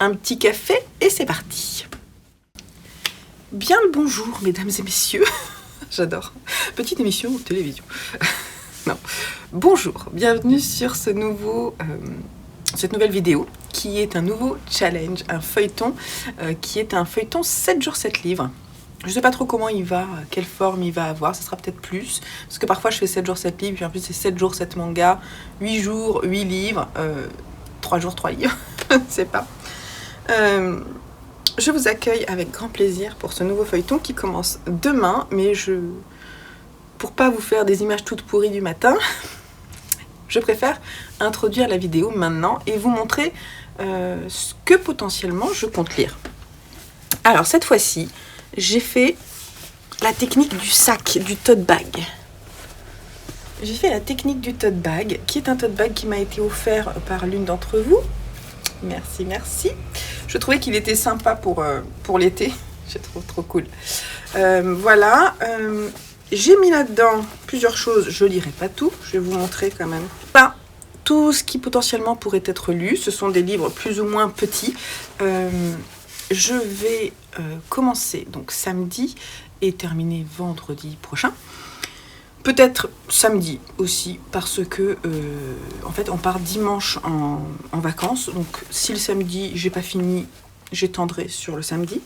un petit café et c'est parti. Bien le bonjour mesdames et messieurs. J'adore. Petite émission ou télévision. Non. Bonjour, bienvenue sur cette nouvelle vidéo qui est un nouveau challenge, un feuilleton qui est un feuilleton 7 jours 7 livres. Je ne sais pas trop comment il va, quelle forme il va avoir, ça sera peut-être plus, parce que parfois je fais 7 jours 7 livres, puis en plus c'est 7 jours 7 mangas, 8 jours 8 livres, 3 jours 3 livres, je ne sais pas. Je vous accueille avec grand plaisir pour ce nouveau feuilleton qui commence demain, mais pour pas vous faire des images toutes pourries du matin, je préfère introduire la vidéo maintenant et vous montrer ce que potentiellement je compte lire. Alors cette fois-ci, j'ai fait la technique du sac, du tote bag. J'ai fait la technique du tote bag, qui est un tote bag qui m'a été offert par l'une d'entre vous. Merci, merci. Je trouvais qu'il était sympa pour l'été. Je trouve trop cool. Voilà. J'ai mis là-dedans plusieurs choses. Je ne lirai pas tout. Je vais vous montrer quand même. Pas tout ce qui potentiellement pourrait être lu. Ce sont des livres plus ou moins petits. Je vais commencer donc samedi et terminer vendredi prochain. Peut-être samedi aussi parce que en fait on part dimanche en vacances. Donc si le samedi j'ai pas fini, j'étendrai sur le samedi.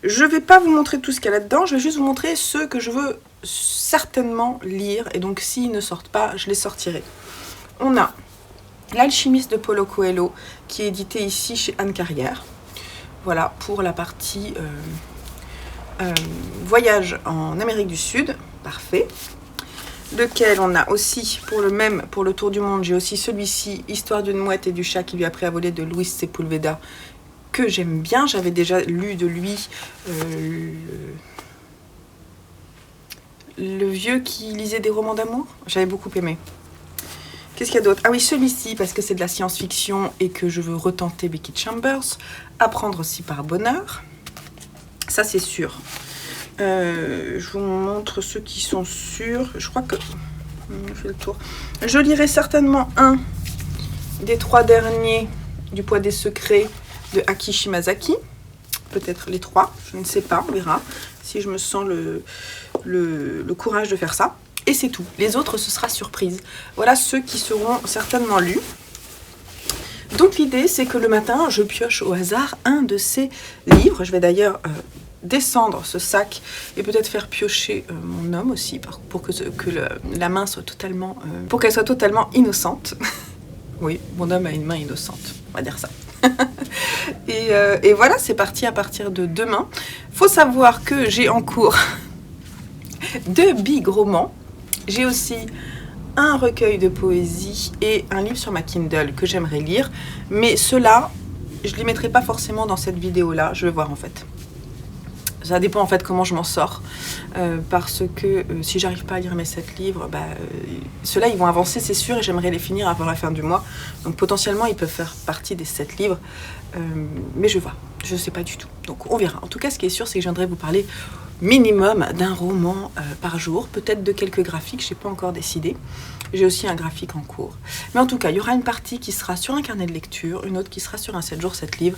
Je vais pas vous montrer tout ce qu'il y a là-dedans. Je vais juste vous montrer ceux que je veux certainement lire. Et donc s'ils ne sortent pas, je les sortirai. On a L'Alchimiste de Paulo Coelho qui est édité ici chez Anne Carrière. Voilà pour la partie voyage en Amérique du Sud, parfait. Lequel on a aussi pour le tour du monde, j'ai aussi celui-ci, Histoire d'une mouette et du chat qui lui a appris à voler de Luis Sepulveda, que j'aime bien. J'avais déjà lu de lui le vieux qui lisait des romans d'amour, j'avais beaucoup aimé. Qu'est-ce qu'il y a d'autre? Ah oui, celui-ci, parce que c'est de la science-fiction et que je veux retenter Becky Chambers. Apprendre aussi par bonheur. Ça, c'est sûr. Je vous montre ceux qui sont sûrs. Je crois que... On fait le tour. Je lirai certainement un des 3 derniers du Poids des secrets de Aki Shimazaki. Peut-être les 3, je ne sais pas, on verra. Si je me sens le courage de faire ça. Et c'est tout. Les autres, ce sera surprise. Voilà ceux qui seront certainement lus. Donc l'idée, c'est que le matin, je pioche au hasard un de ces livres. Je vais d'ailleurs descendre ce sac et peut-être faire piocher mon homme aussi pour que la main soit totalement... pour qu'elle soit totalement innocente. Oui, mon homme a une main innocente, on va dire ça. Et voilà, c'est parti à partir de demain. Faut savoir que j'ai en cours 2 big romans. J'ai aussi un recueil de poésie et un livre sur ma Kindle que j'aimerais lire. Mais ceux-là, je ne les mettrai pas forcément dans cette vidéo-là. Je vais voir en fait. Ça dépend en fait comment je m'en sors. Parce que si j'arrive pas à lire mes 7 livres, ceux-là ils vont avancer c'est sûr et j'aimerais les finir avant la fin du mois. Donc potentiellement ils peuvent faire partie des 7 livres. Mais je vois, je sais pas du tout. Donc on verra. En tout cas ce qui est sûr c'est que je viendrai vous parler minimum d'un roman par jour. Peut-être de quelques graphiques, je n'ai pas encore décidé. J'ai aussi un graphique en cours. Mais en tout cas il y aura une partie qui sera sur un carnet de lecture, une autre qui sera sur un 7 jours 7 livres.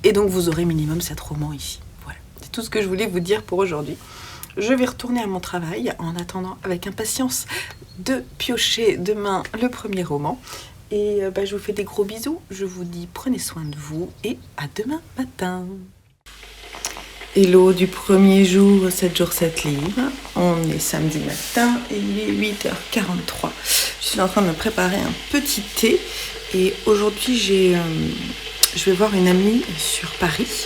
Et donc vous aurez minimum 7 romans ici. C'est tout ce que je voulais vous dire pour aujourd'hui. Je vais retourner à mon travail en attendant avec impatience de piocher demain le premier roman. Et je vous fais des gros bisous. Je vous dis prenez soin de vous et à demain matin. Hello du premier jour, 7 jours 7 livres. On est samedi matin et il est 8h43. Je suis en train de me préparer un petit thé. Et aujourd'hui, je vais voir une amie sur Paris.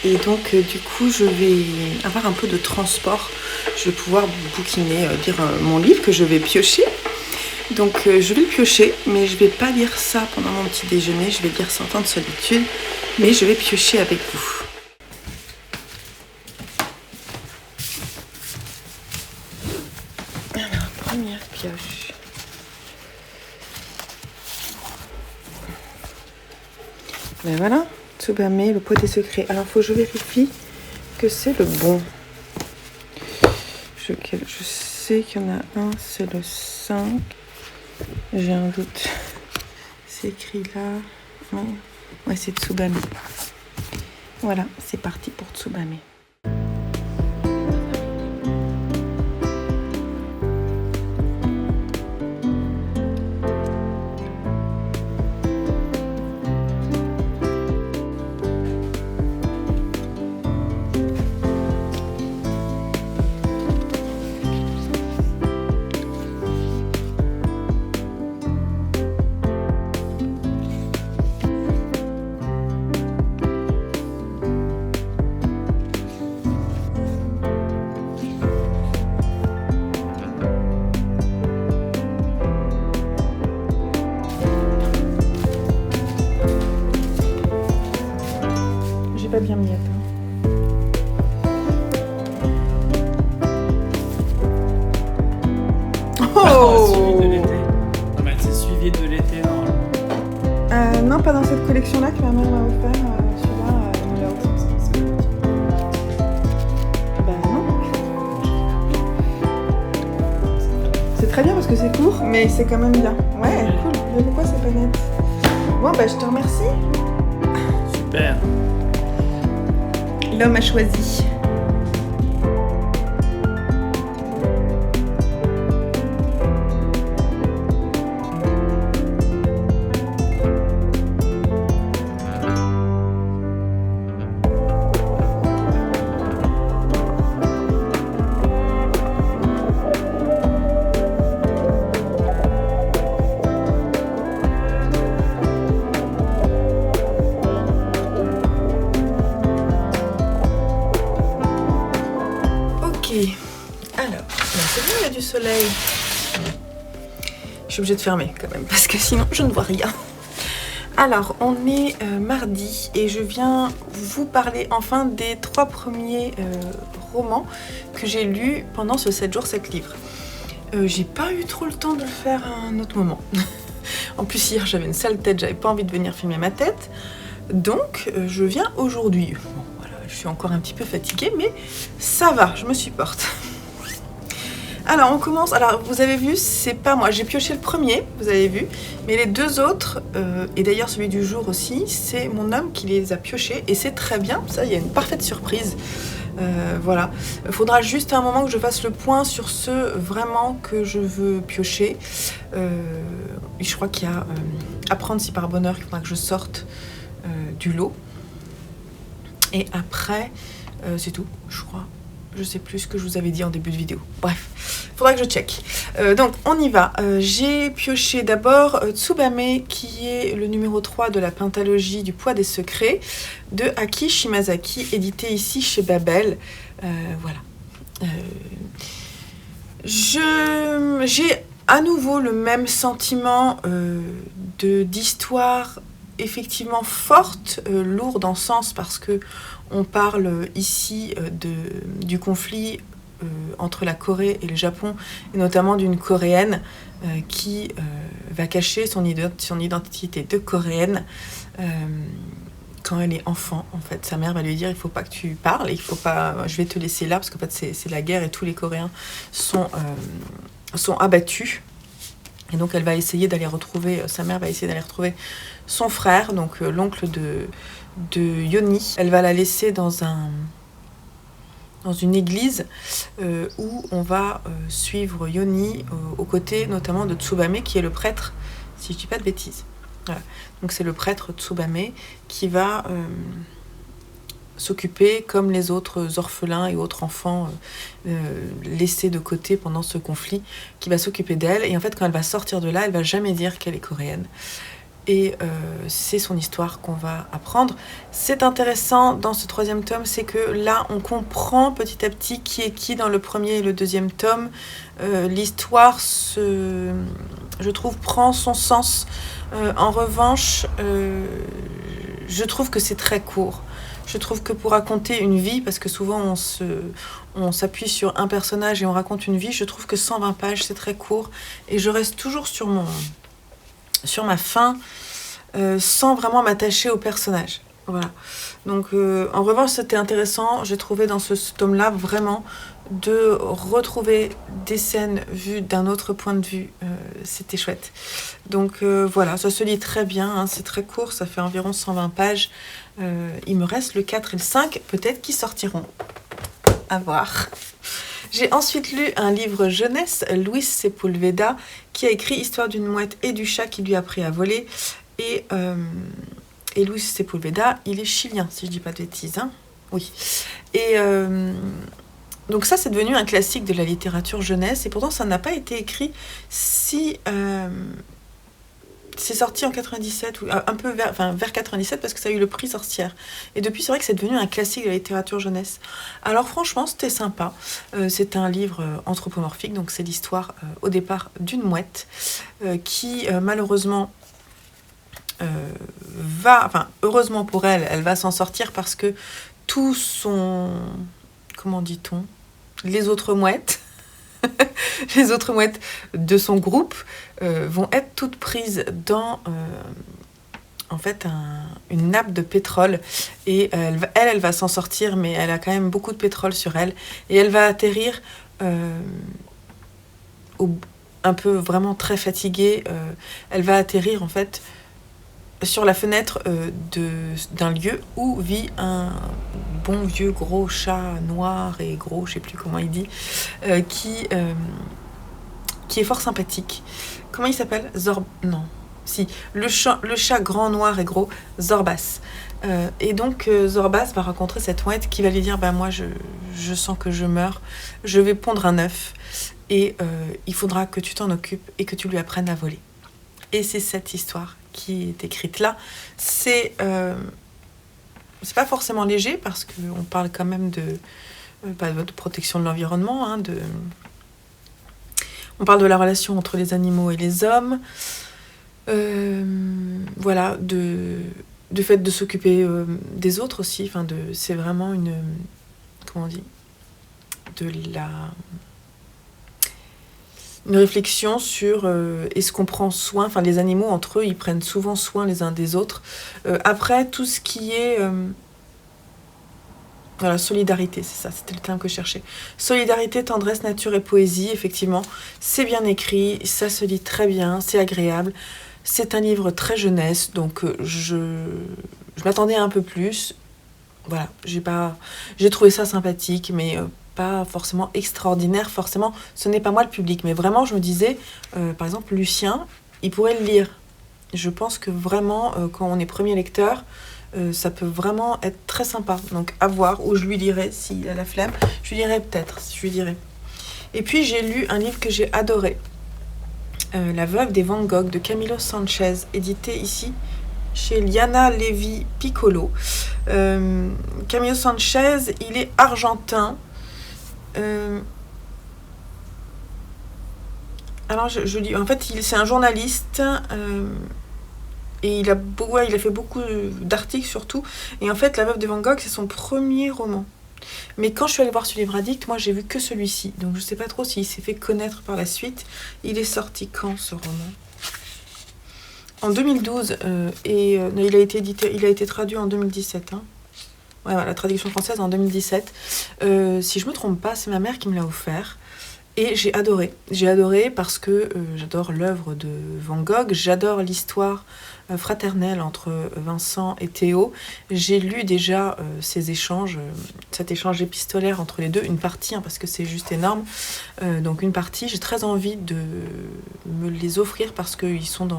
Et donc du coup je vais avoir un peu de transport. Je vais pouvoir bouquiner, lire mon livre que je vais piocher. Donc je vais le piocher, mais je vais pas lire ça pendant mon petit déjeuner. Je vais lire 100 ans de solitude, mais je vais piocher avec vous. Alors, première pioche. Ben voilà. Tsubame, le pot des secrets. Alors, faut que je vérifie que c'est le bon. Je sais qu'il y en a un, c'est le 5. J'ai un doute. C'est écrit là. Ouais. Ouais, c'est Tsubame. Voilà, c'est parti pour Tsubame. Pas bien mis, attends. Oh, suivi de l'été. Non, mais c'est suivi de l'été normalement. Non, pas dans cette collection-là que ma mère m'a offert. Celui-là, elle me l'a offert. Bah non. C'est très bien parce que c'est court, mais c'est quand même bien. Ouais, cool. Mais pourquoi c'est pas net? Bon, bah je te remercie. Super. L'homme a choisi. Alors, c'est bon, il y a du soleil. Je suis obligée de fermer quand même, parce que sinon je ne vois rien. Alors, on est mardi et je viens vous parler enfin des 3 premiers romans que j'ai lus pendant ce 7 jours 7 livres. J'ai pas eu trop le temps de le faire à un autre moment. En plus, hier j'avais une sale tête, j'avais pas envie de venir filmer ma tête. Donc, je viens aujourd'hui. Bon, voilà, je suis encore un petit peu fatiguée, mais ça va, je me supporte. Alors on commence, alors vous avez vu, c'est pas moi, j'ai pioché le premier, vous avez vu, mais les 2 autres, et d'ailleurs celui du jour aussi, c'est mon homme qui les a piochés, et c'est très bien, ça il y a une parfaite surprise, voilà. Il faudra juste à un moment que je fasse le point sur ceux vraiment que je veux piocher. Je crois qu'il y a Apprendre si par bonheur qu'il faudra que je sorte du lot, et après, c'est tout, je crois. Je sais plus ce que je vous avais dit en début de vidéo. Bref, faudra que je check. Donc, on y va. J'ai pioché d'abord Tsubame, qui est le numéro 3 de la pentalogie du poids des secrets, de Aki Shimazaki, édité ici chez Babel. Voilà. J'ai à nouveau le même sentiment d'histoire effectivement forte, lourde en sens, parce que on parle ici du conflit entre la Corée et le Japon, et notamment d'une Coréenne qui va cacher son identité de Coréenne quand elle est enfant. En fait, sa mère va lui dire: il faut pas que tu parles, il faut pas, je vais te laisser là, parce qu'en fait c'est la guerre et tous les Coréens sont abattus. Et donc elle va essayer d'aller retrouver, sa mère va essayer d'aller retrouver son frère, donc l'oncle de Yoni. Elle va la laisser dans une église où on va suivre Yoni aux côtés notamment de Tsubame, qui est le prêtre, si je dis pas de bêtises. Voilà. Donc c'est le prêtre Tsubame qui va s'occuper, comme les autres orphelins et autres enfants laissés de côté pendant ce conflit, qui va s'occuper d'elle. Et en fait, quand elle va sortir de là, elle va jamais dire qu'elle est coréenne. Et c'est son histoire qu'on va apprendre. C'est intéressant dans ce 3e tome, c'est que là, on comprend petit à petit qui est qui dans le 1er et le 2e tome. L'histoire, je trouve, prend son sens. En revanche, je trouve que c'est très court. Je trouve que pour raconter une vie, parce que souvent on s'appuie sur un personnage et on raconte une vie, je trouve que 120 pages, c'est très court. Et je reste toujours sur ma faim, sans vraiment m'attacher au personnage. Voilà. Donc, en revanche, c'était intéressant, j'ai trouvé dans ce tome-là vraiment de retrouver des scènes vues d'un autre point de vue. C'était chouette. Donc voilà, ça se lit très bien, hein, c'est très court, ça fait environ 120 pages. Il me reste le 4 et le 5, peut-être qu'ils sortiront. À voir. J'ai ensuite lu un livre jeunesse, Luis Sepulveda, qui a écrit Histoire d'une mouette et du chat qui lui a appris à voler. Et Luis Sepulveda, il est chilien, si je dis pas de bêtises. Hein, oui. Et donc ça, c'est devenu un classique de la littérature jeunesse. Et pourtant, ça n'a pas été écrit si... c'est sorti en 97, ou un peu vers 97, parce que ça a eu le prix Sorcière. Et depuis, c'est vrai que c'est devenu un classique de la littérature jeunesse. Alors franchement, c'était sympa. C'est un livre anthropomorphique, donc c'est l'histoire au départ d'une mouette qui malheureusement heureusement pour elle, elle va s'en sortir parce que tout son... Comment dit-on ? Les autres mouettes... les autres mouettes de son groupe vont être toutes prises dans en fait une nappe de pétrole et elle va s'en sortir, mais elle a quand même beaucoup de pétrole sur elle et elle va atterrir un peu vraiment très fatiguée. Elle va atterrir en fait sur la fenêtre d'un lieu où vit un bon vieux gros chat noir et gros, je sais plus comment il dit, qui est fort sympathique. Comment il s'appelle ? Non. Si. Le chat grand, noir et gros, Zorbas. Et donc, Zorbas va rencontrer cette mouette qui va lui dire, moi, je sens que je meurs, je vais pondre un œuf, et il faudra que tu t'en occupes et que tu lui apprennes à voler. Et c'est cette histoire qui est écrite là. C'est pas forcément léger, parce qu'on parle quand même de protection de l'environnement, hein, on parle de la relation entre les animaux et les hommes, voilà, du fait de s'occuper des autres aussi, c'est vraiment une... Comment on dit ? Une réflexion sur est-ce qu'on prend soin, les animaux entre eux, ils prennent souvent soin les uns des autres. Après, tout ce qui est... Voilà, solidarité, c'est ça, c'était le terme que je cherchais. Solidarité, tendresse, nature et poésie, effectivement, c'est bien écrit, ça se lit très bien, c'est agréable. C'est un livre très jeunesse, donc je m'attendais un peu plus. Voilà, j'ai trouvé ça sympathique, mais pas forcément extraordinaire. Forcément, ce n'est pas moi le public, mais vraiment, je me disais, par exemple, Lucien, il pourrait le lire. Je pense que vraiment, quand on est premier lecteur, ça peut vraiment être très sympa. Donc à voir, ou je lui lirai s'il a la flemme. Je lui lirai peut-être, je lui dirai. Et puis j'ai lu un livre que j'ai adoré. La veuve des Van Gogh de Camilo Sanchez, édité ici chez Liana Levi Piccolo. Camilo Sanchez, il est argentin. Alors je lis, en fait, c'est un journaliste. Et il a fait beaucoup d'articles surtout. Et en fait, La Veuve de Van Gogh, c'est son premier roman. Mais quand je suis allée voir sur Livre Addict, moi j'ai vu que celui-ci. Donc je sais pas trop s'il s'est fait connaître par la suite. Il est sorti quand, ce roman ? En 2012. Il a été traduit en 2017. Hein. Ouais, la traduction française en 2017. Si je me trompe pas, c'est ma mère qui me l'a offert. Et j'ai adoré. J'ai adoré parce que j'adore l'œuvre de Van Gogh, j'adore l'histoire fraternelle entre Vincent et Théo. J'ai lu déjà ces échanges, cet échange épistolaire entre les deux, une partie, hein, parce que c'est juste énorme. Donc une partie, j'ai très envie de me les offrir parce qu'ils sont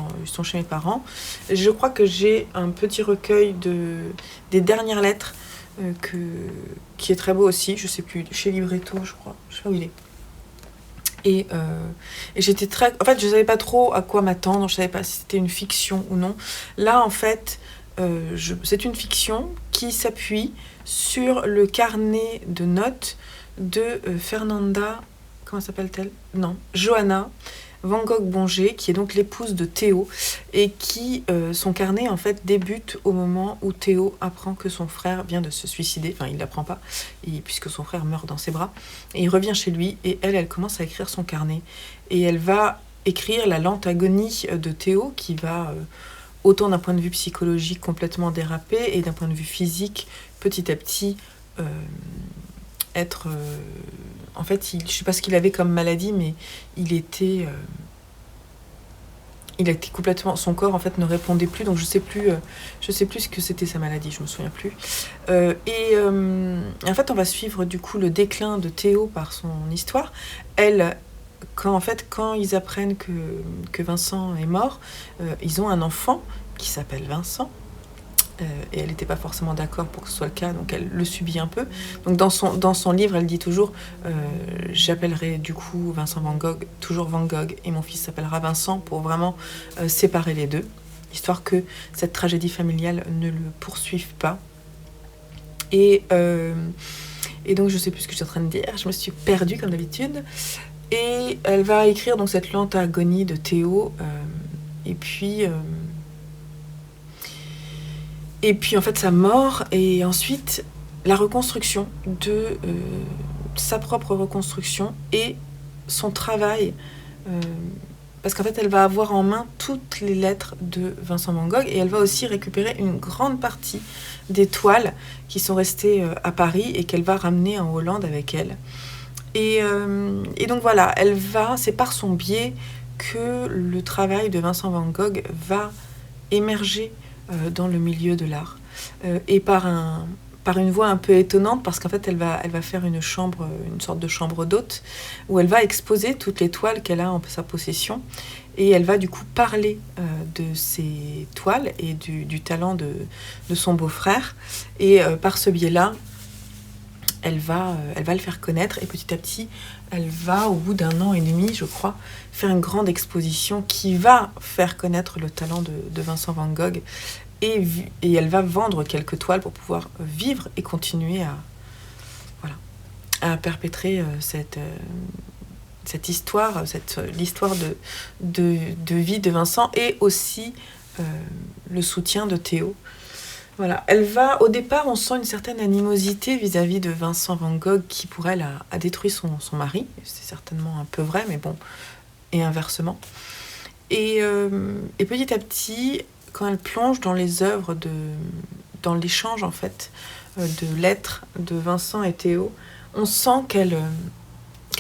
chez mes parents. Je crois que j'ai un petit recueil des dernières lettres qui est très beau aussi, je sais plus, chez Libretto, je crois, je sais pas où il est. Et j'étais très... En fait, je savais pas trop à quoi m'attendre, je savais pas si c'était une fiction ou non. Là, en fait, c'est une fiction qui s'appuie sur le carnet de notes de Fernanda... Comment s'appelle-t-elle ? Non, Johanna Van Gogh-Bonger, qui est donc l'épouse de Théo, et qui, son carnet, en fait, débute au moment où Théo apprend que son frère vient de se suicider. Enfin, il ne l'apprend pas, puisque son frère meurt dans ses bras. Et il revient chez lui, et elle commence à écrire son carnet. Et elle va écrire la lente agonie de Théo, qui va autant d'un point de vue psychologique complètement dérapé et d'un point de vue physique, petit à petit, être... en fait, je ne sais pas ce qu'il avait comme maladie, mais il était complètement... Son corps, en fait, ne répondait plus, donc je sais plus ce que c'était sa maladie, je me souviens plus. En fait, on va suivre, du coup, le déclin de Théo par son histoire. Elle... Quand ils apprennent que Vincent est mort, ils ont un enfant qui s'appelle Vincent, et elle n'était pas forcément d'accord pour que ce soit le cas, donc elle le subit un peu. Donc dans son livre, elle dit toujours j'appellerai du coup Vincent Van Gogh, toujours Van Gogh, et mon fils s'appellera Vincent, pour vraiment séparer les deux, histoire que cette tragédie familiale ne le poursuive pas. Et donc je sais plus ce que je suis en train de dire, je me suis perdue comme d'habitude. Et elle va écrire donc cette lente agonie de Théo, et puis en fait sa mort, et ensuite la reconstruction de sa propre reconstruction et son travail, parce qu'en fait elle va avoir en main toutes les lettres de Vincent Van Gogh, et elle va aussi récupérer une grande partie des toiles qui sont restées à Paris et qu'elle va ramener en Hollande avec elle. Et donc voilà, c'est par son biais que le travail de Vincent Van Gogh va émerger dans le milieu de l'art. Et par une voie un peu étonnante, parce qu'en fait elle va faire une sorte de chambre d'hôte, où elle va exposer toutes les toiles qu'elle a en sa possession, et elle va du coup parler de ces toiles et du talent de son beau-frère, et par ce biais-là, elle va le faire connaître, et petit à petit, elle va, au bout d'1 an et demi, je crois, faire une grande exposition qui va faire connaître le talent de Vincent Van Gogh, et elle va vendre quelques toiles pour pouvoir vivre et continuer à perpétrer cette histoire, l'histoire de vie de Vincent, et aussi le soutien de Théo. Voilà, au départ, on sent une certaine animosité vis-à-vis de Vincent Van Gogh, qui pour elle a détruit son mari. C'est certainement un peu vrai, mais bon, et inversement. Et petit à petit, quand elle plonge dans les œuvres, dans l'échange en fait de lettres de Vincent et Théo, on sent qu'elle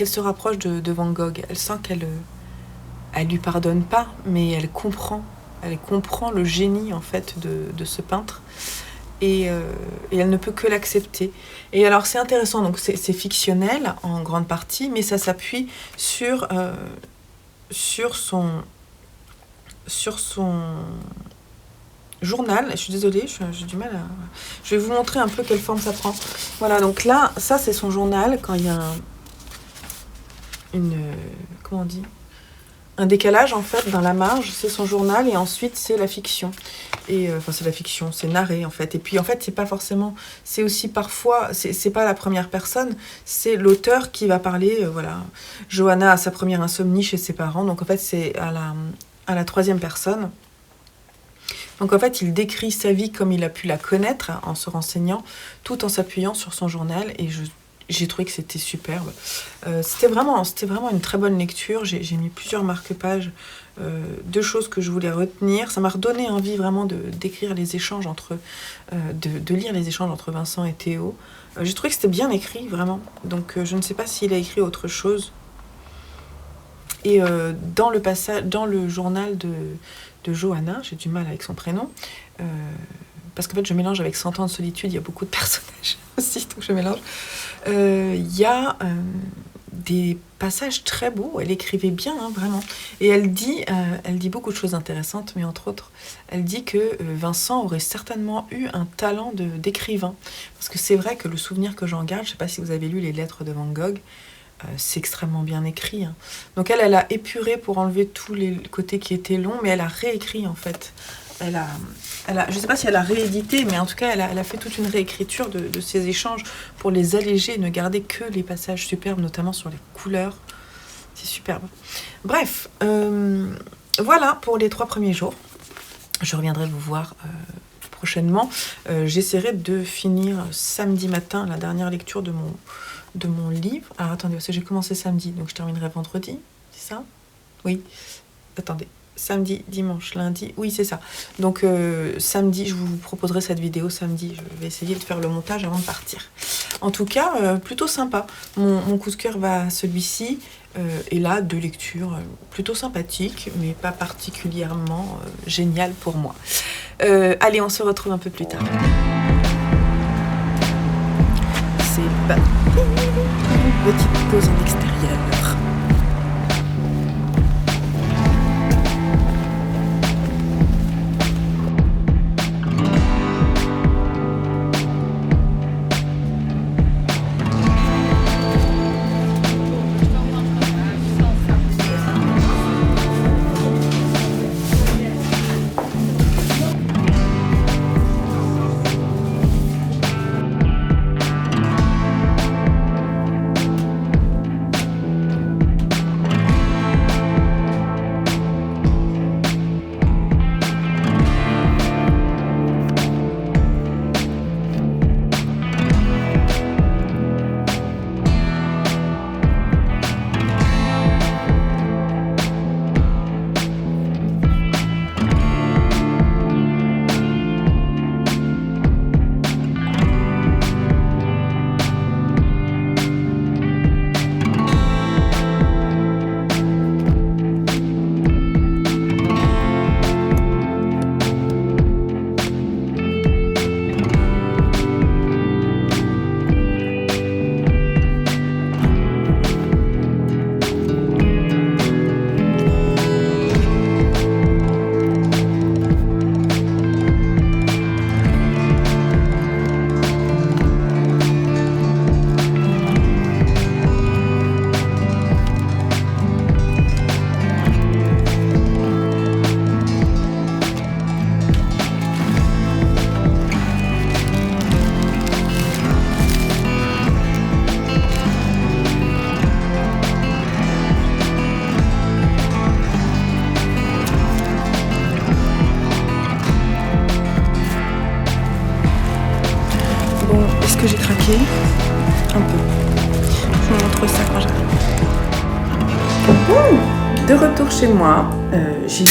se rapproche de Van Gogh. Elle sent qu'elle lui pardonne pas, mais elle comprend le génie en fait de ce peintre, et elle ne peut que l'accepter. Et alors c'est intéressant, donc c'est fictionnel en grande partie, mais ça s'appuie sur son journal. Je suis désolée, j'ai du mal à... Je vais vous montrer un peu quelle forme ça prend. Voilà, donc là, ça c'est son journal, quand il y a comment on dit, un décalage en fait dans la marge, c'est son journal, et ensuite c'est la fiction. Et c'est la fiction, c'est narré en fait. Et puis en fait, c'est pas forcément, c'est aussi parfois, c'est pas la première personne, c'est l'auteur qui va parler. Voilà, Johanna a sa première insomnie chez ses parents, donc en fait c'est à la 3e personne. Donc en fait, il décrit sa vie comme il a pu la connaître, en se renseignant, tout en s'appuyant sur son journal, et j'ai trouvé que c'était superbe. C'était vraiment une très bonne lecture. J'ai mis plusieurs marque-pages de choses que je voulais retenir. Ça m'a redonné envie vraiment d'écrire les échanges de lire les échanges entre Vincent et Théo. J'ai trouvé que c'était bien écrit, vraiment. Donc je ne sais pas s'il a écrit autre chose. Et dans le journal de Johanna, j'ai du mal avec son prénom, parce qu'en fait je mélange avec 100 ans de solitude, il y a beaucoup de personnages aussi, donc je mélange. Il y a des passages très beaux, elle écrivait bien, hein, vraiment. Et elle dit beaucoup de choses intéressantes, mais entre autres, elle dit que Vincent aurait certainement eu un talent d'écrivain. Parce que c'est vrai que le souvenir que j'en garde, je ne sais pas si vous avez lu les lettres de Van Gogh, c'est extrêmement bien écrit, hein. Donc elle a épuré pour enlever tous les côtés qui étaient longs, mais elle a réécrit en fait. Je ne sais pas si elle a réédité, mais en tout cas elle a fait toute une réécriture de ces échanges pour les alléger et ne garder que les passages superbes, notamment sur les couleurs. C'est superbe. Bref, voilà pour les 3 premiers jours. Je reviendrai vous voir prochainement. J'essaierai de finir samedi matin la dernière lecture de mon livre. Alors attendez, parce que j'ai commencé samedi, donc je terminerai vendredi, c'est ça ? Oui. Attendez, samedi, dimanche, lundi. Oui, c'est ça. Donc, samedi, je vous proposerai cette vidéo samedi. Je vais essayer de faire le montage avant de partir. En tout cas, plutôt sympa. Mon coup de cœur va à celui-ci. Et là, deux lectures plutôt sympathiques, mais pas particulièrement géniales pour moi. Allez, on se retrouve un peu plus tard. C'est parti. Petite pause en extérieur. Que j'ai craqué un peu. Je vous montre ça quand j'arrive. De retour chez moi, j'ai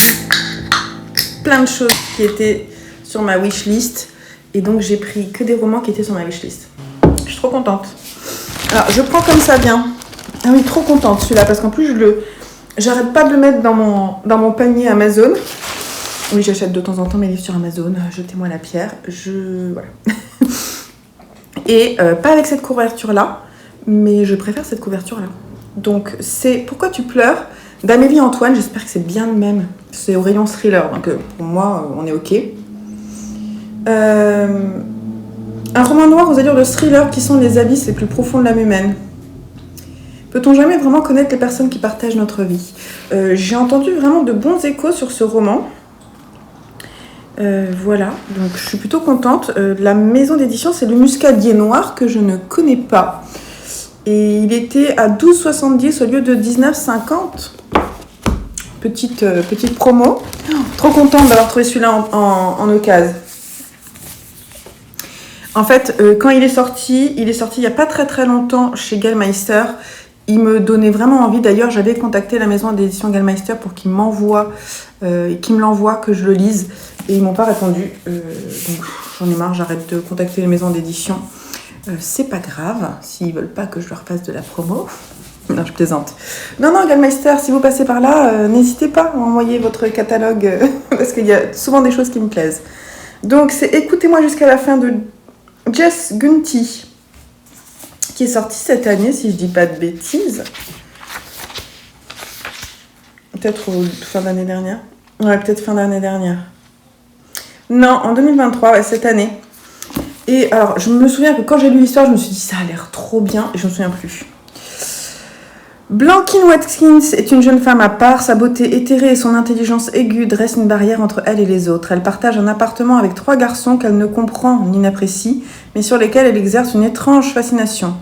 plein de choses qui étaient sur ma wishlist et donc j'ai pris que des romans qui étaient sur ma wishlist. Je suis trop contente. Alors je prends comme ça bien. Ah oui, trop contente celui-là parce qu'en plus j'arrête pas de le mettre dans mon panier Amazon. Oui, j'achète de temps en temps mes livres sur Amazon. Jetez-moi la pierre. Voilà. Et pas avec cette couverture-là, mais je préfère cette couverture-là. Donc, c'est Pourquoi tu pleures d'Amélie Antoine. J'espère que c'est bien le même. C'est au rayon thriller, donc pour moi, on est OK. Un roman noir aux allures de thriller qui sont les abysses les plus profonds de l'âme humaine. Peut-on jamais vraiment connaître les personnes qui partagent notre vie ? J'ai entendu vraiment de bons échos sur ce roman. Voilà, donc je suis plutôt contente. La maison d'édition, c'est le Muscadier Noir que je ne connais pas. Et il était à 12,70 au lieu de 19,50. Petite promo. Trop contente d'avoir trouvé celui-là en occasion. En fait, quand il est sorti il n'y a pas très très longtemps chez Gallmeister. Il me donnait vraiment envie. D'ailleurs, j'avais contacté la maison d'édition Gallmeister pour qu'ils m'envoient, qu'ils me l'envoient, que je le lise. Et ils m'ont pas répondu. Donc j'en ai marre, j'arrête de contacter les maisons d'édition. C'est pas grave, s'ils veulent pas que je leur fasse de la promo. Non, je plaisante. Non, Gallmeister, si vous passez par là, n'hésitez pas à envoyer votre catalogue, parce qu'il y a souvent des choses qui me plaisent. Donc c'est Écoutez-moi jusqu'à la fin de Jess Gunty, qui est sorti cette année, si je dis pas de bêtises. Peut-être fin d'année dernière. Ouais, peut-être fin d'année dernière. Non, en 2023, ouais, cette année. Et alors, je me souviens que quand j'ai lu l'histoire, je me suis dit, ça a l'air trop bien, et je me souviens plus. Blanquine Watkins est une jeune femme à part. Sa beauté éthérée et son intelligence aiguë dressent une barrière entre elle et les autres. Elle partage un appartement avec 3 garçons qu'elle ne comprend ni n'apprécie, mais sur lesquels elle exerce une étrange fascination.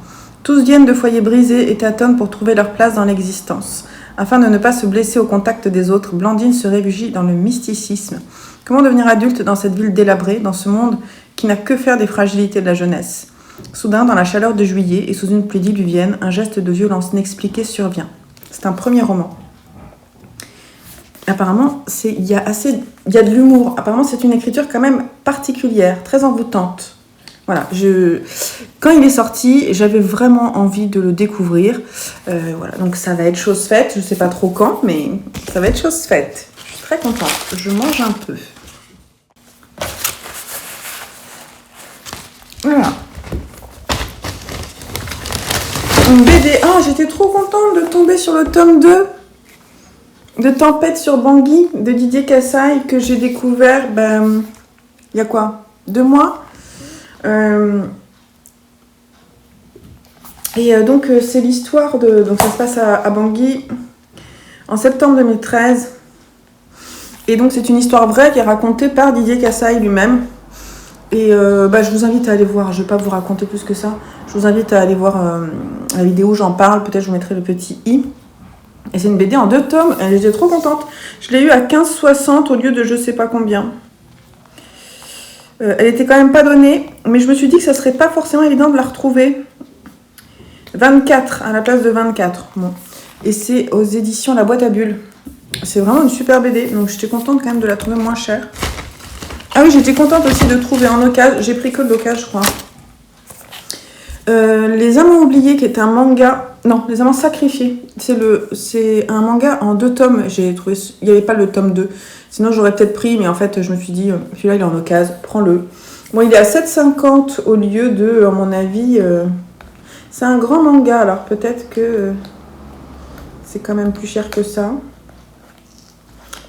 Tous viennent de foyers brisés et tâtonnent pour trouver leur place dans l'existence. Afin de ne pas se blesser au contact des autres, Blandine se réfugie dans le mysticisme. Comment devenir adulte dans cette ville délabrée, dans ce monde qui n'a que faire des fragilités de la jeunesse ? Soudain, dans la chaleur de juillet et sous une pluie diluvienne, un geste de violence inexpliqué survient. C'est un premier roman. apparemment, il y a de l'humour. Apparemment, c'est une écriture quand même particulière, très envoûtante. Voilà, quand il est sorti, j'avais vraiment envie de le découvrir. Voilà, donc ça va être chose faite. Je sais pas trop quand, mais ça va être chose faite. Je suis très contente. Je mange un peu. Voilà. Une BD. Ah, j'étais trop contente de tomber sur le tome 2 de Tempête sur Bangui de Didier Cassailles que j'ai découvert, il y a quoi 2 mois. Donc c'est l'histoire de... Donc ça se passe à Bangui en septembre 2013. Et donc c'est une histoire vraie qui est racontée par Didier Cassailles lui-même. Et je vous invite à aller voir, je ne vais pas vous raconter plus que ça. Je vous invite à aller voir la vidéo où j'en parle, peut-être je vous mettrai le petit i. Et c'est une BD en 2 tomes, et j'étais trop contente. Je l'ai eu à 15,60 au lieu de je sais pas combien. Elle était quand même pas donnée, mais je me suis dit que ça serait pas forcément évident de la retrouver. 24 à la place de 24. Bon. Et c'est aux éditions La Boîte à Bulles. C'est vraiment une super BD, donc j'étais contente quand même de la trouver moins chère. Ah oui, j'étais contente aussi de trouver en occasion. J'ai pris que de l'occasion, je crois. Les Amants oubliés, qui est un manga... Non, Les Amants sacrifiés. C'est un manga en 2 tomes. J'ai trouvé... Il n'y avait pas le tome 2. Sinon, j'aurais peut-être pris, mais en fait, je me suis dit, celui-là, il est en occasion, prends-le. Bon, il est à 7,50 au lieu de, à mon avis... C'est un grand manga, alors peut-être que c'est quand même plus cher que ça.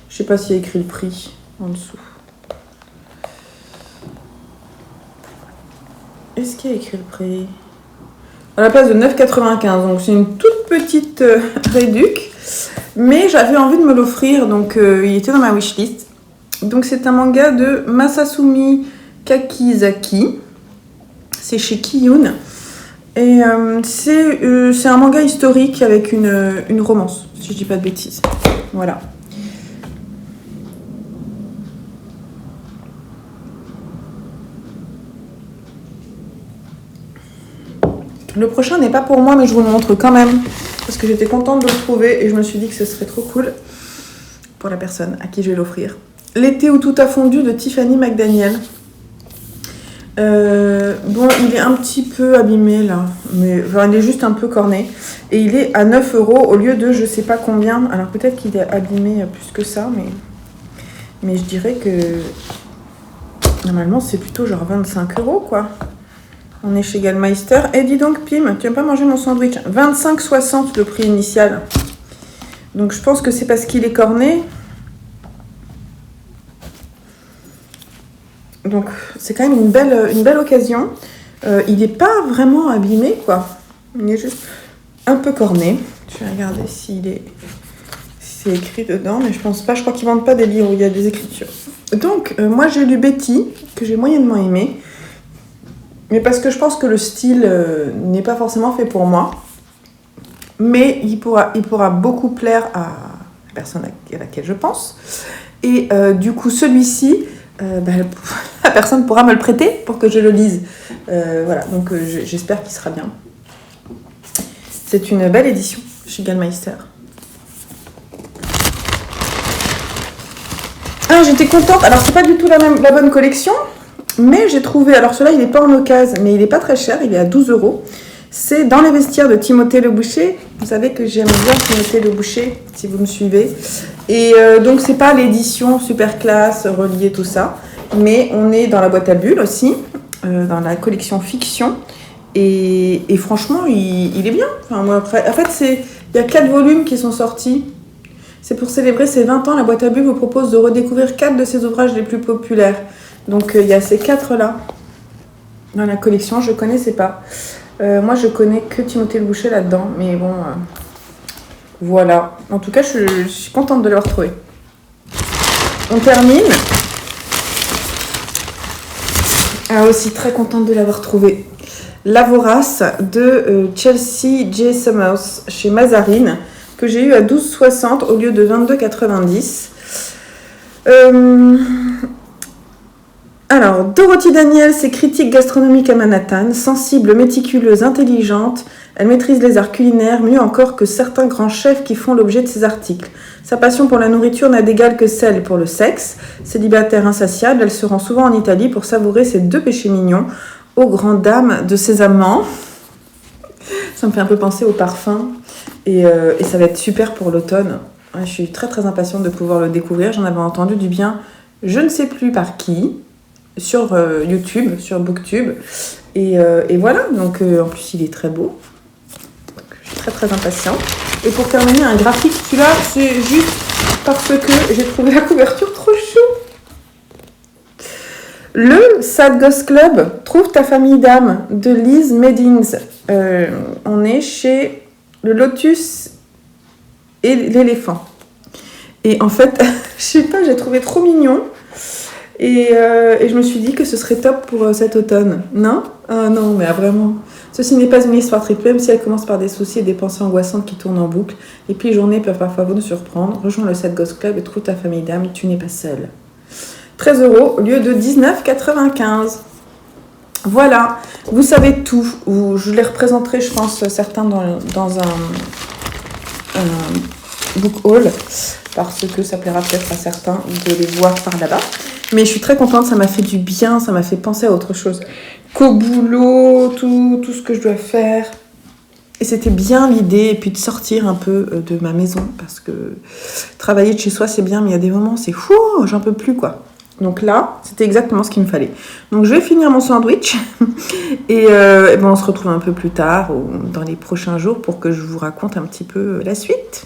Je sais pas s'il y a écrit le prix en dessous. Est-ce qu'il y a écrit le prix? À la place de 9,95, donc c'est une toute petite réduc. Mais j'avais envie de me l'offrir, donc il était dans ma wishlist. Donc c'est un manga de Masasumi Kakizaki. C'est chez Kiyun. Et c'est un manga historique avec une romance, si je dis pas de bêtises. Voilà. Le prochain n'est pas pour moi, mais je vous le montre quand même. Parce que j'étais contente de le trouver et je me suis dit que ce serait trop cool pour la personne à qui je vais l'offrir. L'été où tout a fondu de Tiffany McDaniel. Bon, il est un petit peu abîmé là, mais enfin, il est juste un peu corné. Et il est à 9 € au lieu de je sais pas combien. Alors peut-être qu'il est abîmé plus que ça, mais je dirais que normalement c'est plutôt genre 25 € quoi. On est chez Gallmeister. Et dis donc, Pim, tu aimes pas manger mon sandwich? 25,60 le prix initial. Donc je pense que c'est parce qu'il est corné. Donc c'est quand même une belle occasion. Il n'est pas vraiment abîmé, quoi. Il est juste un peu corné. Je vais regarder si c'est écrit dedans, mais je pense pas. Je crois qu'ils vendent pas des livres où il y a des écritures. Donc moi j'ai lu Betty, que j'ai moyennement aimé. Mais parce que je pense que le style n'est pas forcément fait pour moi. Mais il pourra beaucoup plaire à la personne à laquelle je pense. Et du coup, celui-ci, la personne pourra me le prêter pour que je le lise. Voilà, donc j'espère qu'il sera bien. C'est une belle édition chez Gallmeister. Ah, j'étais contente. Alors, c'est pas du tout la bonne collection. Mais j'ai trouvé, alors celui-là il n'est pas en occasion, mais il n'est pas très cher, il est à 12 €. C'est Dans les vestiaires de Timothée Le Boucher. Vous savez que j'aime bien Timothée Le Boucher, si vous me suivez. Et donc c'est pas l'édition super classe, reliée, tout ça. Mais on est dans la boîte à bulles aussi, dans la collection fiction. Et franchement, il est bien. Enfin, moi, après, en fait, il y a 4 volumes qui sont sortis. C'est pour célébrer ses 20 ans, la boîte à bulles vous propose de redécouvrir 4 de ses ouvrages les plus populaires. Donc il y a ces 4-là dans la collection, je ne connaissais pas. Moi je connais que Timothée Le Boucher là-dedans, mais bon, voilà. En tout cas, je suis contente de l'avoir trouvé. On termine. Ah, aussi très contente de l'avoir trouvé. La Vorace de Chelsea J. Summers chez Mazarine, que j'ai eu à 12,60 au lieu de 22,90. Alors, Dorothy Daniels, c'est critique gastronomique à Manhattan, sensible, méticuleuse, intelligente. Elle maîtrise les arts culinaires mieux encore que certains grands chefs qui font l'objet de ses articles. Sa passion pour la nourriture n'a d'égal que celle pour le sexe. Célibataire insatiable, elle se rend souvent en Italie pour savourer ses 2 péchés mignons aux grandes dames de ses amants. Ça me fait un peu penser au parfum et ça va être super pour l'automne. Je suis très très impatiente de pouvoir le découvrir. J'en avais entendu du bien, je ne sais plus par qui, sur YouTube, sur Booktube. Et voilà, donc en plus il est très beau. Donc, je suis très très impatiente. Et pour terminer, un graphique, celui-là, c'est juste parce que j'ai trouvé la couverture trop chou. Le Sad Ghost Club, Trouve ta famille d'âme, de Liz Meddings. On est chez le Lotus et l'éléphant. Et en fait, je sais pas, j'ai trouvé trop mignon. Et je me suis dit que ce serait top pour cet automne. Non ? Non, mais vraiment. Ceci n'est pas une histoire triple, même si elle commence par des soucis et des pensées angoissantes qui tournent en boucle. Et puis les journées peuvent parfois vous surprendre. Rejoins le Sad Ghost Club et trouve ta famille d'âme, tu n'es pas seul. 13 € au lieu de 19,95 €. Voilà, vous savez tout. Je les représenterai, je pense, certains dans un book haul, parce que ça plaira peut-être à certains de les voir par là-bas. Mais je suis très contente, ça m'a fait du bien, ça m'a fait penser à autre chose qu'au boulot, tout ce que je dois faire. Et c'était bien l'idée, et puis de sortir un peu de ma maison, parce que travailler de chez soi, c'est bien, mais il y a des moments, c'est fou, j'en peux plus, quoi. Donc là, c'était exactement ce qu'il me fallait. Donc je vais finir mon sandwich, et on se retrouve un peu plus tard, dans les prochains jours, pour que je vous raconte un petit peu la suite.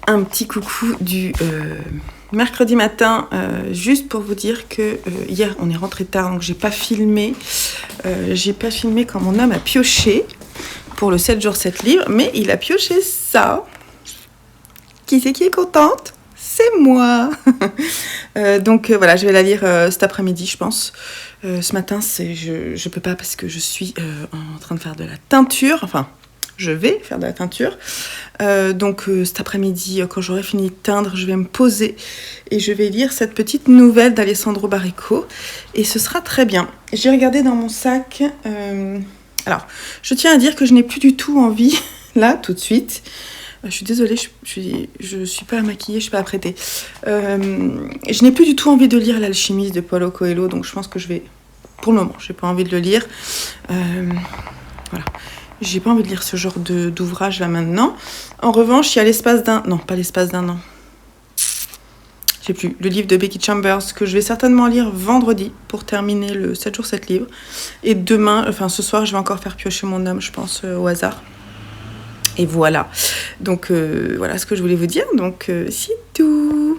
Un petit coucou du mercredi matin, juste pour vous dire que hier on est rentré tard, donc j'ai pas filmé quand mon homme a pioché pour le 7 jours 7 livres, mais il a pioché ça. Qui c'est qui est contente ? C'est moi. Donc voilà, je vais la lire cet après-midi, je pense. Ce matin, je peux pas parce que je suis en train de faire de la teinture, enfin je vais faire de la teinture. Donc cet après-midi, quand j'aurai fini de teindre, je vais me poser et je vais lire cette petite nouvelle d'Alessandro Baricco. Et ce sera très bien. J'ai regardé dans mon sac. Alors, je tiens à dire que je n'ai plus du tout envie, là, tout de suite. Je suis désolée, je suis pas à maquiller, je suis pas à prêter. Je n'ai plus du tout envie de lire L'Alchimiste de Paulo Coelho, donc je pense que je vais... Pour le moment, j'ai pas envie de le lire. Voilà. J'ai pas envie de lire ce genre d'ouvrage là maintenant. En revanche, il y a l'espace d'un... Non, pas l'espace d'un an. Je sais plus. Le livre de Becky Chambers que je vais certainement lire vendredi pour terminer le 7 jours 7 livres. Et demain, enfin ce soir, je vais encore faire piocher mon homme, je pense, au hasard. Et voilà. Donc voilà ce que je voulais vous dire. Donc c'est tout.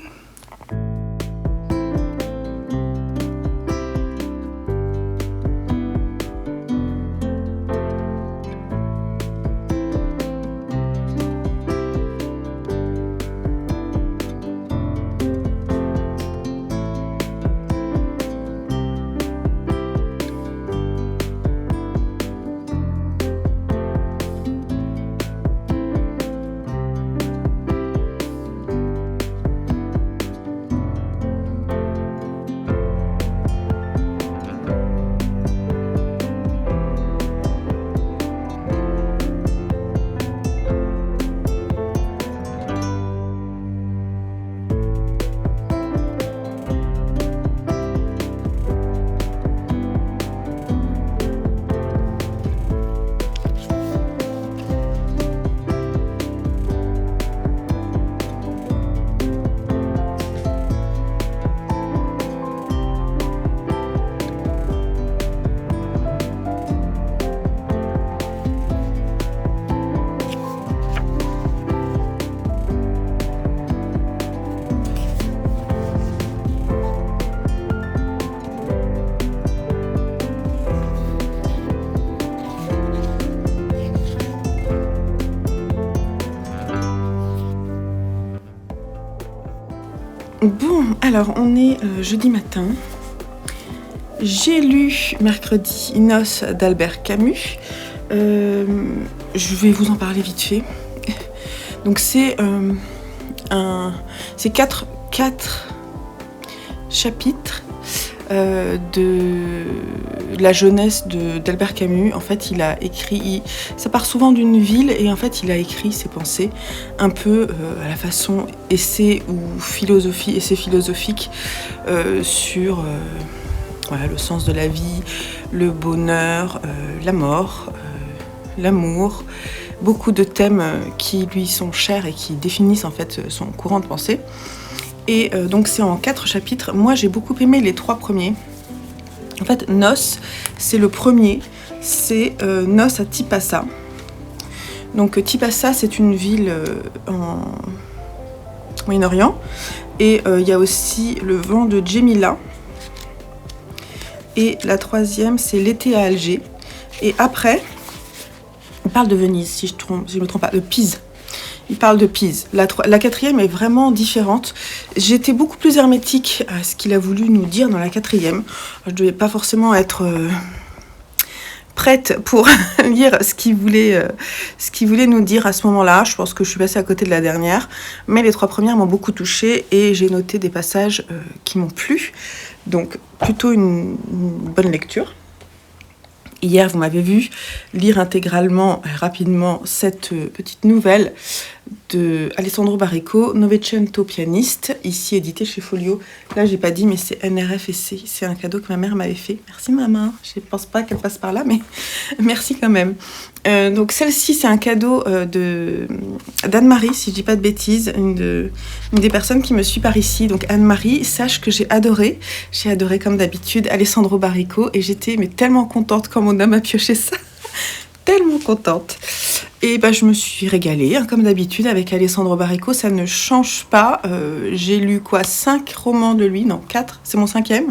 Bon, alors on est jeudi matin. J'ai lu mercredi Noces d'Albert Camus. Je vais vous en parler vite fait. Donc c'est quatre chapitres de la jeunesse d'Albert Camus. En fait, il a écrit... ça part souvent d'une ville et en fait, il a écrit ses pensées un peu à la façon essai ou philosophie, essai philosophique sur voilà, le sens de la vie, le bonheur, la mort, l'amour. Beaucoup de thèmes qui lui sont chers et qui définissent en fait son courant de pensée. Et donc c'est en 4 chapitres. Moi j'ai beaucoup aimé les 3 premiers. En fait, Nos, c'est le premier. C'est Nos à Tipasa. Donc Tipasa, c'est une ville en Moyen-Orient. Et il y a aussi le vent de Djémila. Et la 3e, c'est l'été à Alger. Et après, il parle de Venise, si je ne me trompe pas, de Pise. Il parle de Pise. La 4e est vraiment différente. J'étais beaucoup plus hermétique à ce qu'il a voulu nous dire dans la 4e. Je ne devais pas forcément être prête pour lire ce qu'il voulait nous dire à ce moment-là. Je pense que je suis passée à côté de la dernière. Mais les 3 premières m'ont beaucoup touchée et j'ai noté des passages qui m'ont plu. Donc, plutôt une bonne lecture. Hier, vous m'avez vu lire intégralement, rapidement, cette petite nouvelle de Alessandro Baricco, Novecento pianiste, ici édité chez Folio. Là, j'ai pas dit, mais c'est NRFSC. C'est un cadeau que ma mère m'avait fait. Merci maman. Je ne pense pas qu'elle passe par là, mais merci quand même. Donc celle-ci, c'est un cadeau d'Anne-Marie, si je dis pas de bêtises, une des personnes qui me suit par ici. Donc Anne-Marie, sache que j'ai adoré comme d'habitude Alessandro Baricco et j'étais tellement contente quand mon homme a pioché ça. Tellement contente. Et je me suis régalée, comme d'habitude, avec Alessandro Baricco. Ça ne change pas. J'ai lu 5 romans de lui, non 4, c'est mon 5e.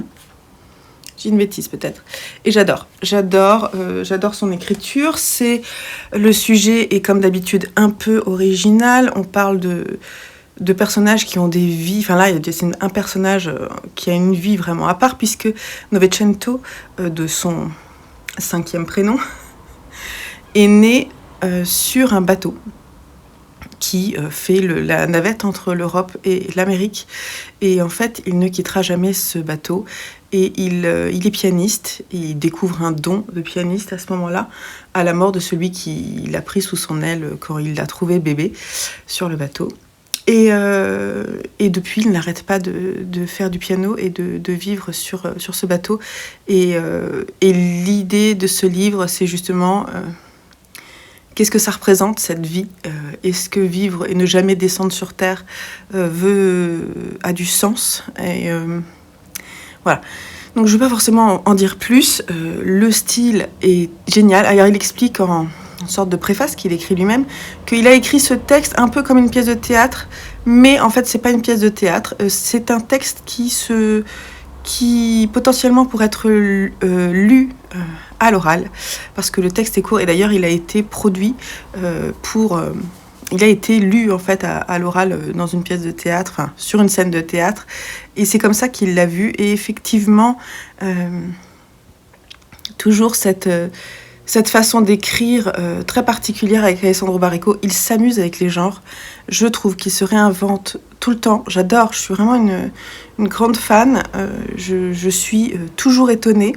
J'ai une bêtise peut-être. Et j'adore son écriture. Le sujet est comme d'habitude un peu original. On parle de personnages qui ont des vies. Enfin là, c'est un personnage qui a une vie vraiment à part, puisque Novecento, de son 5e prénom, est né sur un bateau qui fait la navette entre l'Europe et l'Amérique. Et en fait, il ne quittera jamais ce bateau. Et il est pianiste. Et il découvre un don de pianiste à ce moment-là, à la mort de celui qui l'a pris sous son aile quand il l'a trouvé bébé sur le bateau. Et depuis, il n'arrête pas de faire du piano et de vivre sur ce bateau. Et l'idée de ce livre, c'est justement... qu'est-ce que ça représente, cette vie ? Est-ce que vivre et ne jamais descendre sur Terre a du sens ? Et voilà. Donc, je ne vais pas forcément en dire plus. Le style est génial. Alors, il explique en sorte de préface qu'il écrit lui-même qu'il a écrit ce texte un peu comme une pièce de théâtre, mais en fait, ce n'est pas une pièce de théâtre. C'est un texte qui potentiellement pourrait être lu à l'oral, parce que le texte est court, et d'ailleurs il a été produit il a été lu en fait à l'oral dans une pièce de théâtre, enfin sur une scène de théâtre, et c'est comme ça qu'il l'a vu, et effectivement toujours cette façon d'écrire très particulière avec Alessandro Baricco. Il s'amuse avec les genres, je trouve qu'il se réinvente tout le temps, j'adore, je suis vraiment une grande fan, je suis toujours étonnée,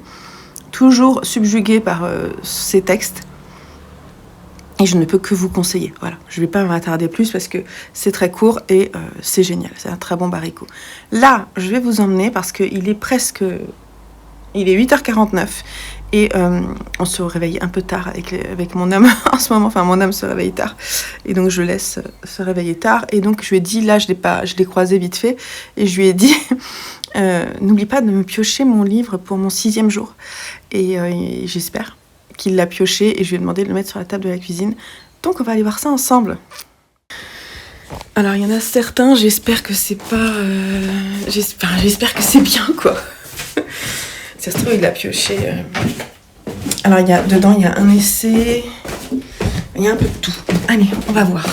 toujours subjuguée par ces textes, et je ne peux que vous conseiller. Voilà, je ne vais pas m'attarder plus parce que c'est très court et c'est génial, c'est un très bon Baricco. Là, je vais vous emmener parce qu'il est 8h49 et on se réveille un peu tard avec mon homme en ce moment. Enfin, mon homme se réveille tard et donc je laisse se réveiller tard. Et donc je lui ai dit, là je l'ai croisé vite fait et je lui ai dit n'oublie pas de me piocher mon livre pour mon 6e jour. Et j'espère qu'il l'a pioché et je lui ai demandé de le mettre sur la table de la cuisine. Donc on va aller voir ça ensemble. Alors il y en a certains, j'espère que c'est pas... j'espère que c'est bien, quoi. Ça se trouve, il l'a pioché. Alors dedans, il y a un essai. Il y a un peu de tout. Allez, on va voir.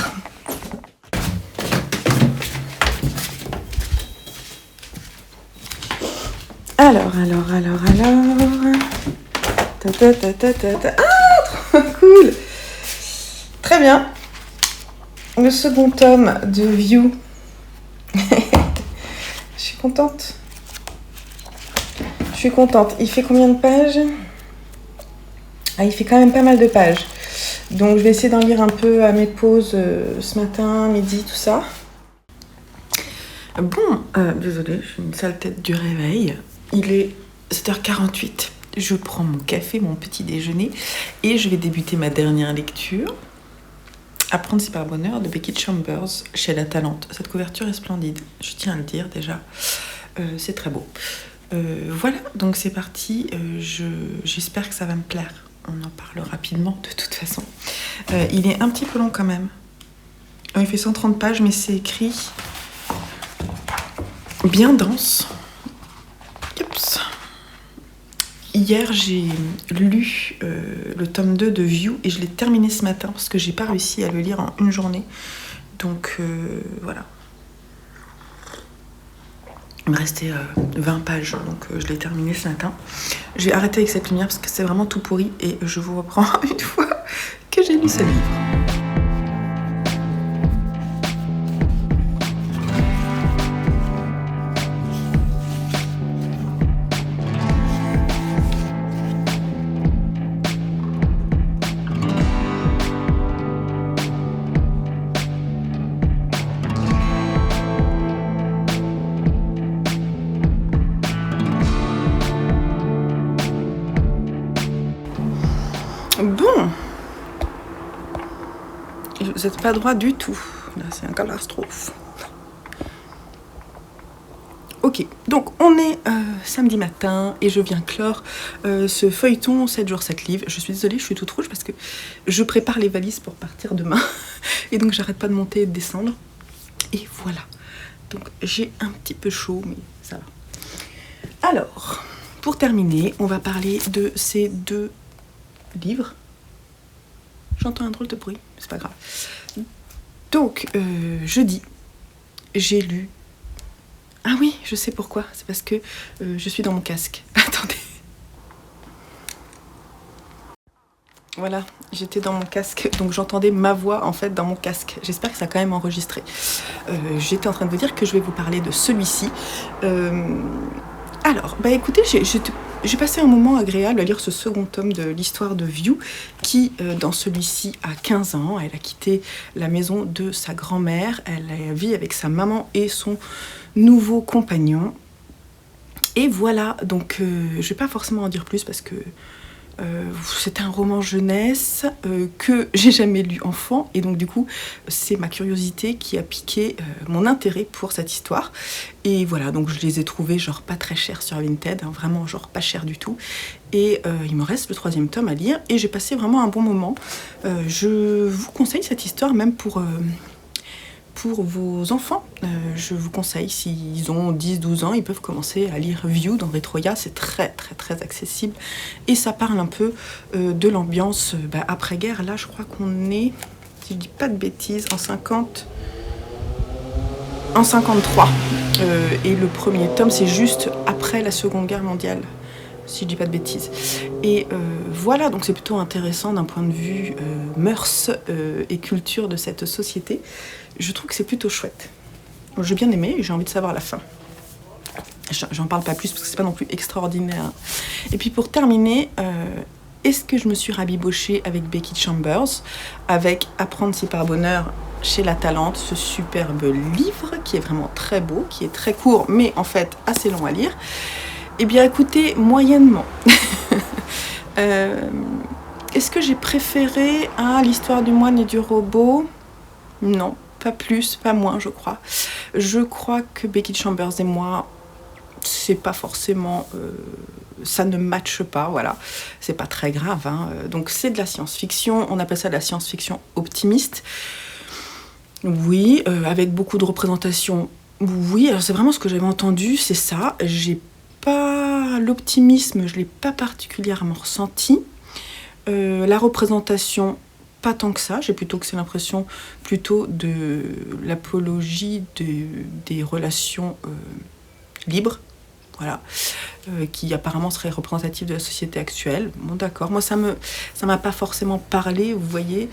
Alors. Ah, trop cool. Très bien. Le second tome de View. Je suis contente. Je suis contente. Il fait combien de pages? Ah, il fait quand même pas mal de pages. Donc je vais essayer d'en lire un peu à mes pauses ce matin, midi, tout ça. Bon, désolée, j'ai une sale tête du réveil. Il est 7h48. Je prends mon café, mon petit déjeuner et je vais débuter ma dernière lecture. Apprendre si par bonheur de Becky Chambers chez La Talente. Cette couverture est splendide, je tiens à le dire déjà. C'est très beau. Voilà, donc c'est parti. J'espère que ça va me plaire. On en parle rapidement de toute façon. Il est un petit peu long quand même. Il fait 130 pages, mais c'est écrit bien dense. Oups. Hier, j'ai lu le tome 2 de View et je l'ai terminé ce matin parce que j'ai pas réussi à le lire en une journée. Donc voilà. Il me restait 20 pages, donc je l'ai terminé ce matin. J'ai arrêté avec cette lumière parce que c'est vraiment tout pourri et je vous reprends une fois que j'ai lu ce livre. Bon, vous n'êtes pas droit du tout. Là, c'est un catastrophe. Ok, donc on est samedi matin et je viens clore ce feuilleton 7 jours 7 livres. Je suis désolée, je suis toute rouge parce que je prépare les valises pour partir demain. Et donc j'arrête pas de monter et de descendre. Et voilà. Donc j'ai un petit peu chaud, mais ça va. Alors, pour terminer, on va parler de ces deux livres. J'entends un drôle de bruit, c'est pas grave. Donc, jeudi, j'ai lu... Ah oui, je sais pourquoi. C'est parce que je suis dans mon casque. Attendez. Voilà, j'étais dans mon casque, donc j'entendais ma voix en fait dans mon casque. J'espère que ça a quand même enregistré. J'étais en train de vous dire que je vais vous parler de celui-ci. Alors, bah écoutez, j'ai passé un moment agréable à lire ce second tome de l'histoire de View, qui, dans celui-ci, a 15 ans. Elle a quitté la maison de sa grand-mère. Elle vit avec sa maman et son nouveau compagnon. Et voilà, donc je ne vais pas forcément en dire plus parce que c'est un roman jeunesse que j'ai jamais lu enfant et donc du coup c'est ma curiosité qui a piqué mon intérêt pour cette histoire et voilà, donc je les ai trouvés genre pas très chers sur Vinted, hein, vraiment genre pas cher du tout et il me reste le 3e tome à lire et j'ai passé vraiment un bon moment. Je vous conseille cette histoire même pour vos enfants. Je vous conseille, s'ils ont 10-12 ans, ils peuvent commencer à lire View dans Retroya, c'est très très très accessible et ça parle un peu de l'ambiance après-guerre. Là je crois qu'on est, si je dis pas de bêtises, en 53 et le premier tome c'est juste après la Seconde Guerre mondiale, si je dis pas de bêtises. Et voilà, donc c'est plutôt intéressant d'un point de vue mœurs et culture de cette société. Je trouve que c'est plutôt chouette. J'ai bien aimé et j'ai envie de savoir la fin. J'en parle pas plus parce que c'est pas non plus extraordinaire. Et puis pour terminer, est-ce que je me suis rabibochée avec Becky Chambers, avec Apprendre si par bonheur chez La Talente, ce superbe livre qui est vraiment très beau, qui est très court mais en fait assez long à lire. Eh bien écoutez, moyennement. Est-ce que j'ai préféré l'histoire du moine et du robot? Non, pas plus, pas moins je crois. Je crois que Becky Chambers et moi, c'est pas forcément... ça ne matche pas, voilà. C'est pas très grave, hein. Donc c'est de la science-fiction, on appelle ça de la science-fiction optimiste. Oui, avec beaucoup de représentations. Oui, alors c'est vraiment ce que j'avais entendu, c'est ça. J'ai pas l'optimisme, je l'ai pas particulièrement ressenti. La représentation, pas tant que ça. J'ai plutôt que c'est l'impression plutôt de l'apologie des relations libres. Voilà. qui apparemment serait représentatif de la société actuelle. Bon d'accord, moi ça m'a pas forcément parlé, vous voyez.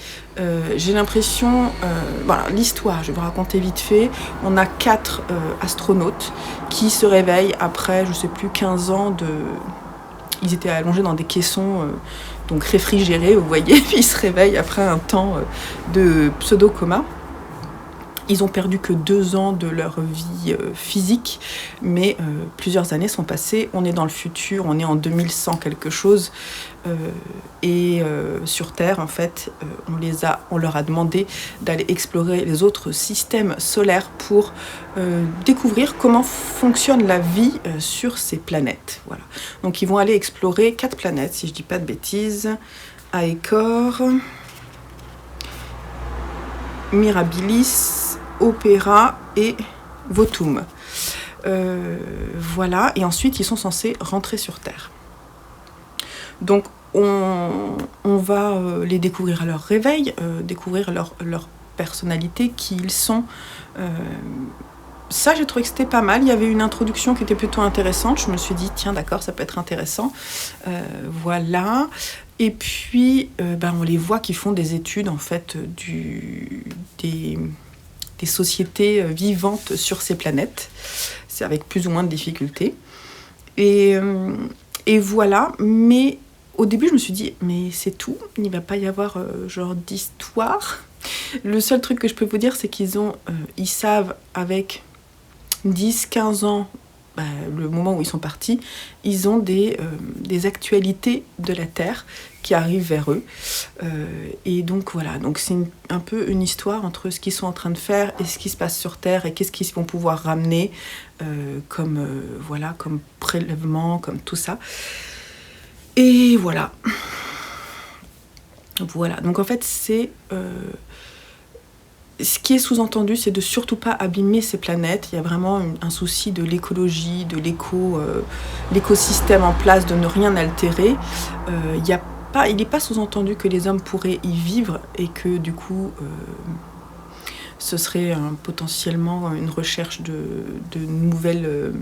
J'ai l'impression, voilà, l'histoire, je vais vous raconter vite fait. On a 4 astronautes qui se réveillent après, je sais plus, 15 ans de... Ils étaient allongés dans des caissons donc réfrigérés, vous voyez, puis ils se réveillent après un temps de pseudo-coma. Ils ont perdu que 2 ans de leur vie physique, mais plusieurs années sont passées. On est dans le futur, on est en 2100 quelque chose. Et sur Terre, en fait, on leur a demandé d'aller explorer les autres systèmes solaires pour découvrir comment fonctionne la vie sur ces planètes. Voilà. Donc ils vont aller explorer 4 planètes, si je ne dis pas de bêtises. Aekor, Mirabilis, Opéra et Votum. Voilà, et ensuite ils sont censés rentrer sur Terre. Donc on va les découvrir à leur réveil, découvrir leur personnalité, qui ils sont. Ça, j'ai trouvé que c'était pas mal. Il y avait une introduction qui était plutôt intéressante. Je me suis dit, tiens, d'accord, ça peut être intéressant. Voilà. Et puis, on les voit qui font des études, en fait, des sociétés vivantes sur ces planètes. C'est avec plus ou moins de difficultés. Et voilà. Mais au début, je me suis dit, mais c'est tout. Il ne va pas y avoir genre d'histoire. Le seul truc que je peux vous dire, c'est ils savent avec 10-15 ans, le moment où ils sont partis, ils ont des actualités de la Terre qui arrivent vers eux. Et donc voilà, donc c'est un peu une histoire entre ce qu'ils sont en train de faire et ce qui se passe sur Terre et qu'est-ce qu'ils vont pouvoir ramener comme prélèvement, comme tout ça. Et voilà. Voilà, donc en fait c'est... ce qui est sous-entendu, c'est de surtout pas abîmer ces planètes. Il y a vraiment un souci de l'écologie, de l'écosystème en place, de ne rien altérer. Il n'est pas sous-entendu que les hommes pourraient y vivre et que du coup, ce serait potentiellement une recherche de nouvelles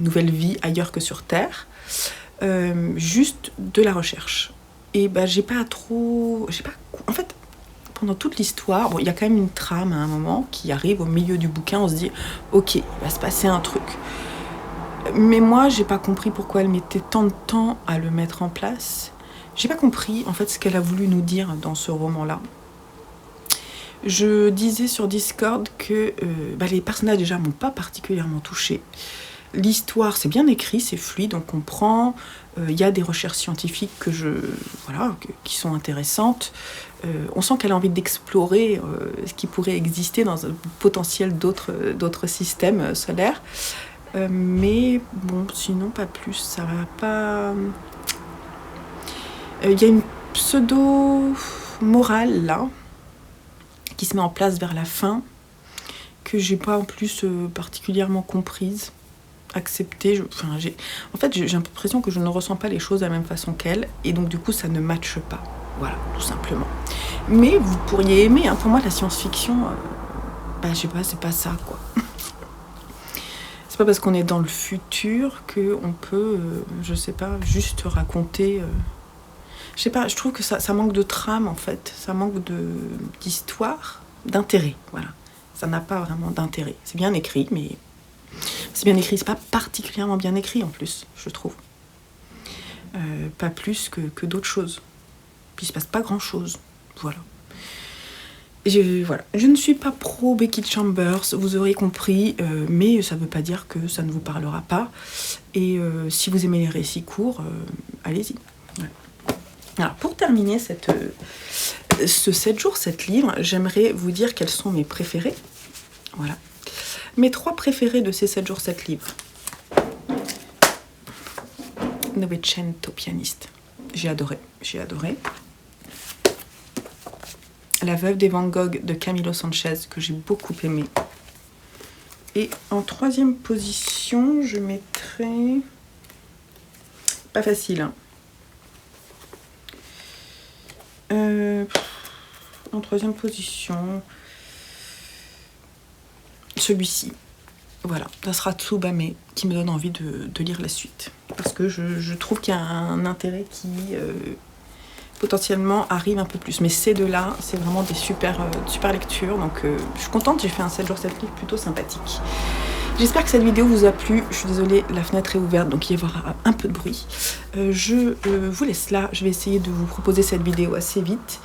vies ailleurs que sur Terre. Juste de la recherche. Et en fait, pendant toute l'histoire, il y a quand même une trame à un moment qui arrive au milieu du bouquin, on se dit ok, il va se passer un truc. Mais moi, j'ai pas compris pourquoi elle mettait tant de temps à le mettre en place. J'ai pas compris en fait ce qu'elle a voulu nous dire dans ce roman-là. Je disais sur Discord que les personnages déjà m'ont pas particulièrement touchée. L'histoire, c'est bien écrit, c'est fluide, on comprend. Il y a des recherches scientifiques qui sont intéressantes. On sent qu'elle a envie d'explorer ce qui pourrait exister dans un potentiel d'autres systèmes solaires. Mais bon, sinon pas plus, ça va pas... Il y a une pseudo-morale là, qui se met en place vers la fin, que j'ai pas en plus particulièrement comprise, acceptée. En fait, j'ai l'impression que je ne ressens pas les choses de la même façon qu'elle, et donc du coup ça ne matche pas. Voilà, tout simplement. Mais vous pourriez aimer, pour moi la science-fiction, je sais pas, c'est pas ça quoi. C'est pas parce qu'on est dans le futur qu'on peut, je sais pas, juste raconter... Je sais pas, je trouve que ça manque de trame en fait, ça manque d'histoire, d'intérêt, voilà. Ça n'a pas vraiment d'intérêt. C'est bien écrit, mais... C'est bien écrit, c'est pas particulièrement bien écrit en plus, je trouve. Pas plus que d'autres choses. Puis il se passe pas grand chose, voilà. Je ne suis pas pro Becky Chambers, vous aurez compris, mais ça ne veut pas dire que ça ne vous parlera pas. Et si vous aimez les récits courts, allez-y. Voilà. Alors pour terminer ce 7 jours, 7 livres, j'aimerais vous dire quels sont mes préférés. Voilà. Mes 3 préférés de ces 7 jours, 7 livres. Novecento, pianiste. J'ai adoré. La veuve des Van Gogh de Camilo Sanchez, que j'ai beaucoup aimé. Et en 3e position, je mettrais... Pas facile, en 3e position, celui-ci. voilà, ça sera Tsubame qui me donne envie de lire la suite. Parce que je trouve qu'il y a un intérêt qui potentiellement arrive un peu plus. Mais ces deux-là, c'est vraiment des super lectures. Donc je suis contente, j'ai fait un 7 jours 7 livres plutôt sympathique. J'espère que cette vidéo vous a plu. Je suis désolée, la fenêtre est ouverte, donc il y aura un peu de bruit. Je vous laisse là. Je vais essayer de vous proposer cette vidéo assez vite.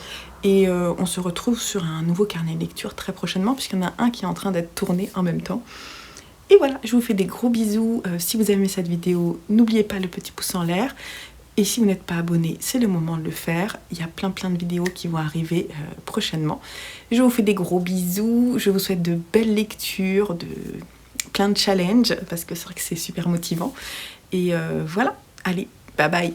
Et on se retrouve sur un nouveau carnet de lecture très prochainement, puisqu'il y en a un qui est en train d'être tourné en même temps. Et voilà, je vous fais des gros bisous. Si vous avez aimé cette vidéo, n'oubliez pas le petit pouce en l'air. Et si vous n'êtes pas abonné, c'est le moment de le faire. Il y a plein de vidéos qui vont arriver prochainement. Je vous fais des gros bisous. Je vous souhaite de belles lectures, plein de challenges, parce que c'est vrai que c'est super motivant. Et voilà, allez, bye bye.